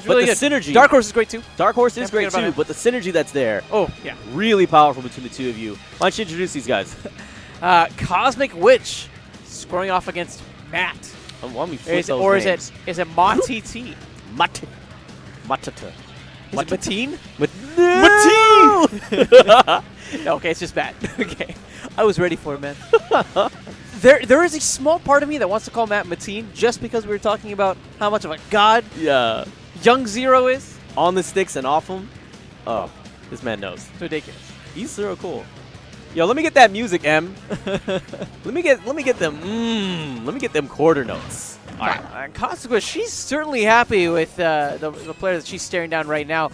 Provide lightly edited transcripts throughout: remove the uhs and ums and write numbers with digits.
He's but really the good. synergy. Dark Horse is great too. Dark Horse is Can't great forget about too, him. but the synergy that's there, Oh, yeah. really powerful between the two of you. Why don't you introduce these guys? Cosmic Witch scoring off against Matt. Why don't we flip Is those names? it Matiti? Matata. Is it Mateen? Matine! No, okay, it's just Matt. Okay. I was ready for it, man. There is a small part of me that wants to call Matt Mateen just because we were talking about how much of a god Yeah. Young Zero is. On the sticks and off them. Oh, this man knows. It's ridiculous. He's so cool. Yo, let me get that music, M. let me get them quarter notes. All right. Consequence, she's certainly happy with the player that she's staring down right now.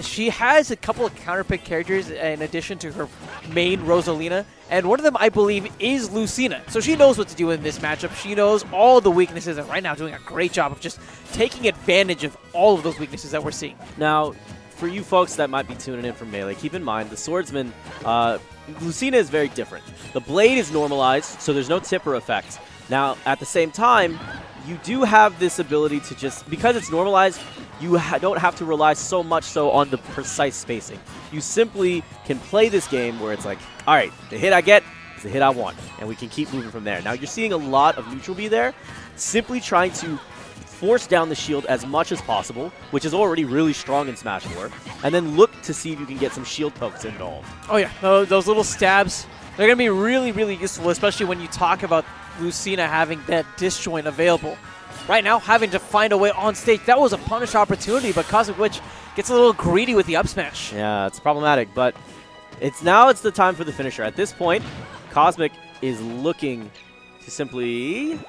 She has a couple of counterpick characters in addition to her main Rosalina, and one of them, I believe, is Lucina. So she knows what to do in this matchup. She knows all the weaknesses, and right now doing a great job of just taking advantage of all of those weaknesses that we're seeing. Now, for you folks that might be tuning in from Melee, keep in mind the swordsman, Lucina is very different. The blade is normalized, so there's no tipper effect. Now, at the same time, you do have this ability to just, because it's normalized, you don't have to rely so much so on the precise spacing. You simply can play this game where it's like, all right, the hit I get is the hit I want, and we can keep moving from there. Now, you're seeing a lot of neutral B there, simply trying to force down the shield as much as possible, which is already really strong in Smash 4, and then look to see if you can get some shield pokes involved. Oh yeah, those little stabs, they're going to be really, really useful, especially when you talk about Lucina having that disjoint available. Right now, having to find a way on stage, that was a punish opportunity, but Cosmic Witch gets a little greedy with the up smash. Yeah, it's problematic, but it's the time for the finisher. At this point, Cosmic is looking to simply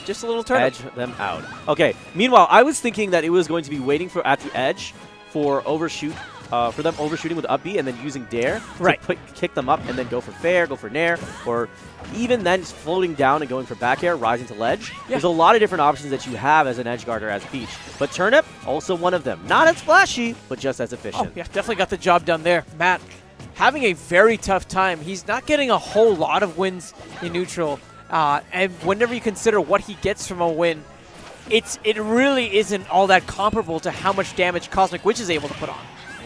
Just a little turn. edge them out. Okay, meanwhile, I was thinking that it was going to be waiting for at the edge for overshoot, for them overshooting with up B and then using dare to kick them up and then go for fair, go for nair, or even then just floating down and going for back air, rising to ledge. Yeah. There's a lot of different options that you have as an edge guarder as Peach. But Turnip, also one of them. Not as flashy, but just as efficient. Oh, yeah, definitely got the job done there. Matt having a very tough time. He's not getting a whole lot of wins in neutral. And whenever you consider what he gets from a win, it really isn't all that comparable to how much damage Cosmic Witch is able to put on.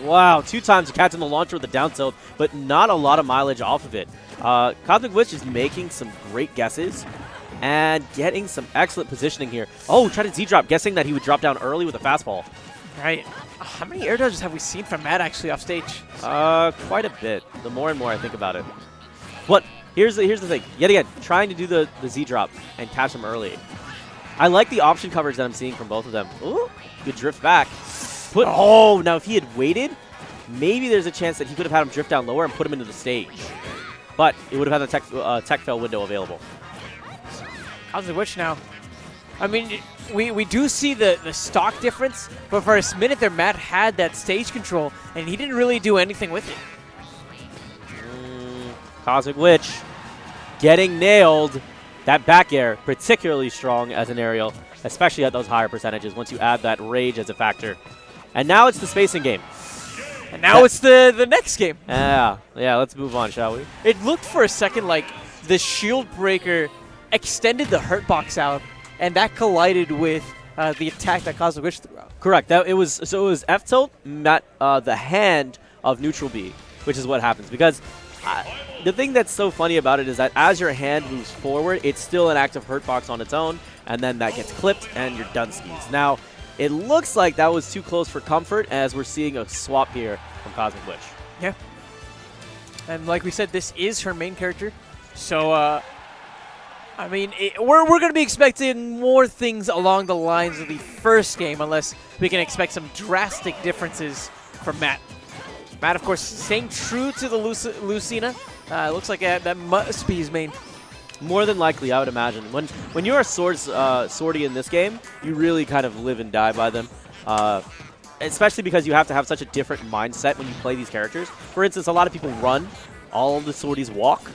Wow, 2 times catch in the launcher with the down tilt, but not a lot of mileage off of it. Cosmic Witch is making some great guesses and getting some excellent positioning here. Oh, tried to Z-drop, guessing that he would drop down early with a fastball. Right. How many air dodges have we seen from Matt actually off stage? Quite a bit, the more and more I think about it. But here's the thing. Yet again, trying to do the Z-drop and catch him early. I like the option coverage that I'm seeing from both of them. Ooh, good drift back. Now if he had waited, maybe there's a chance that he could have had him drift down lower and put him into the stage. But it would have had the tech fail window available. Cosmic Witch now. I mean, we do see the stock difference, but for a minute there, Matt had that stage control, and he didn't really do anything with it. Cosmic Witch getting nailed. That back air, particularly strong as an aerial, especially at those higher percentages once you add that rage as a factor. And now it's the spacing game. And now it's the next game. Yeah, let's move on, shall we? It looked for a second like the shield breaker extended the hurt box out, and that collided with the attack that Cosmic Witch threw out. Correct. It was F tilt met the hand of neutral B, which is what happens. Because the thing that's so funny about it is that as your hand moves forward, it's still an active hurt box on its own, and then that gets clipped, and you're done skis. Now, it looks like that was too close for comfort, as we're seeing a swap here from Cosmic Witch. Yeah. And like we said, this is her main character. So, I mean, we're going to be expecting more things along the lines of the first game, unless we can expect some drastic differences from Matt. Matt, of course, staying true to the Lucina. Looks like that must be his main. More than likely, I would imagine. When you're a swordy in this game, you really kind of live and die by them. Especially because you have to have such a different mindset when you play these characters. For instance, a lot of people run. All of the swordies walk.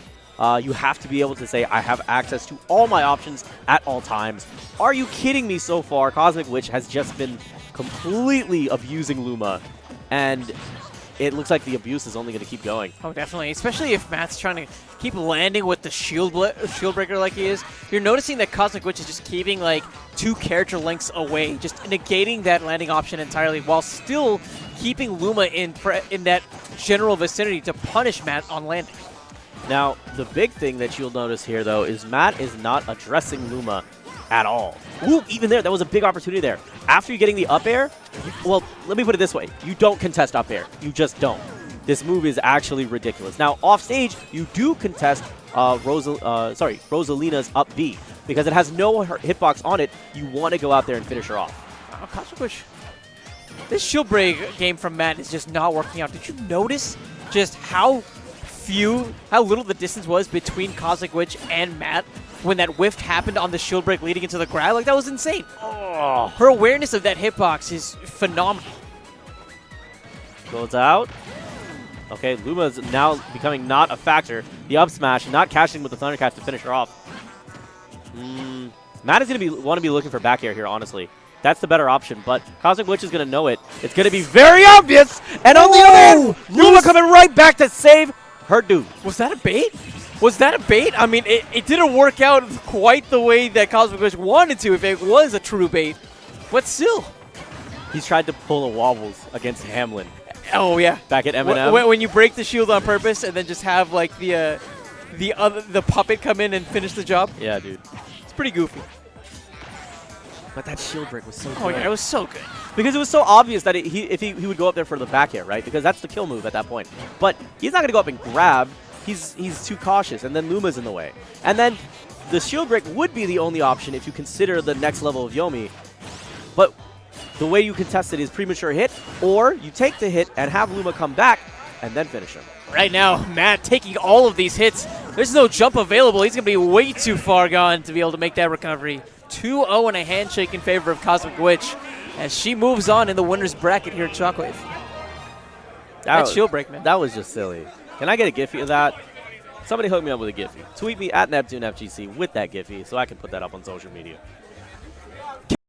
You have to be able to say, I have access to all my options at all times. Are you kidding me so far? Cosmic Witch has just been completely abusing Luma. And it looks like the abuse is only going to keep going. Oh, definitely. Especially if Matt's trying to keep landing with the shield breaker like he is. You're noticing that Cosmic Witch is just keeping like 2 character lengths away, just negating that landing option entirely while still keeping Luma in that general vicinity to punish Matt on landing. Now, the big thing that you'll notice here, though, is Matt is not addressing Luma at all. Ooh, even there, that was a big opportunity there. After you getting the up air, well, let me put it this way. You don't contest up air. You just don't. This move is actually ridiculous. Now, off stage, you do contest Rosalina's up B because it has no hitbox on it. You want to go out there and finish her off. Cosmic Witch. This shield break game from Matt is just not working out. Did you notice just how little the distance was between Cosmic Witch and Matt when that whiff happened on the shield break leading into the grab? Like, that was insane. Oh, her awareness of that hitbox is phenomenal. Goes out. Okay, Luma's now becoming not a factor. The up smash, not cashing with the Thundercats to finish her off. Matt is going to want to be looking for back air here, honestly. That's the better option, but Cosmic Witch is going to know it. It's going to be very obvious, and on the other hand, Luma coming right back to save her dude. Was that a bait? Was that a bait? I mean, it didn't work out quite the way that Cosmic Witch wanted to if it was a true bait, but still. He's tried to pull a wobbles against Hamlin. Oh, yeah. Back at M&M. When you break the shield on purpose and then just have, like, the puppet come in and finish the job. Yeah, dude. It's pretty goofy. But that shield break was so good. Oh, yeah, it was so good. Because it was so obvious that if he would go up there for the back air, right? Because that's the kill move at that point. But he's not going to go up and grab. He's too cautious, and then Luma's in the way. And then the shield break would be the only option if you consider the next level of Yomi. But the way you contest it is premature hit, or you take the hit and have Luma come back and then finish him. Right now, Matt taking all of these hits. There's no jump available. He's going to be way too far gone to be able to make that recovery. 2-0 and a handshake in favor of Cosmic Witch as she moves on in the winner's bracket here at Shockwave. That shield break, man. That was just silly. Can I get a Giphy of that? Somebody hook me up with a Giphy. Tweet me at NeptuneFGC with that Giphy so I can put that up on social media.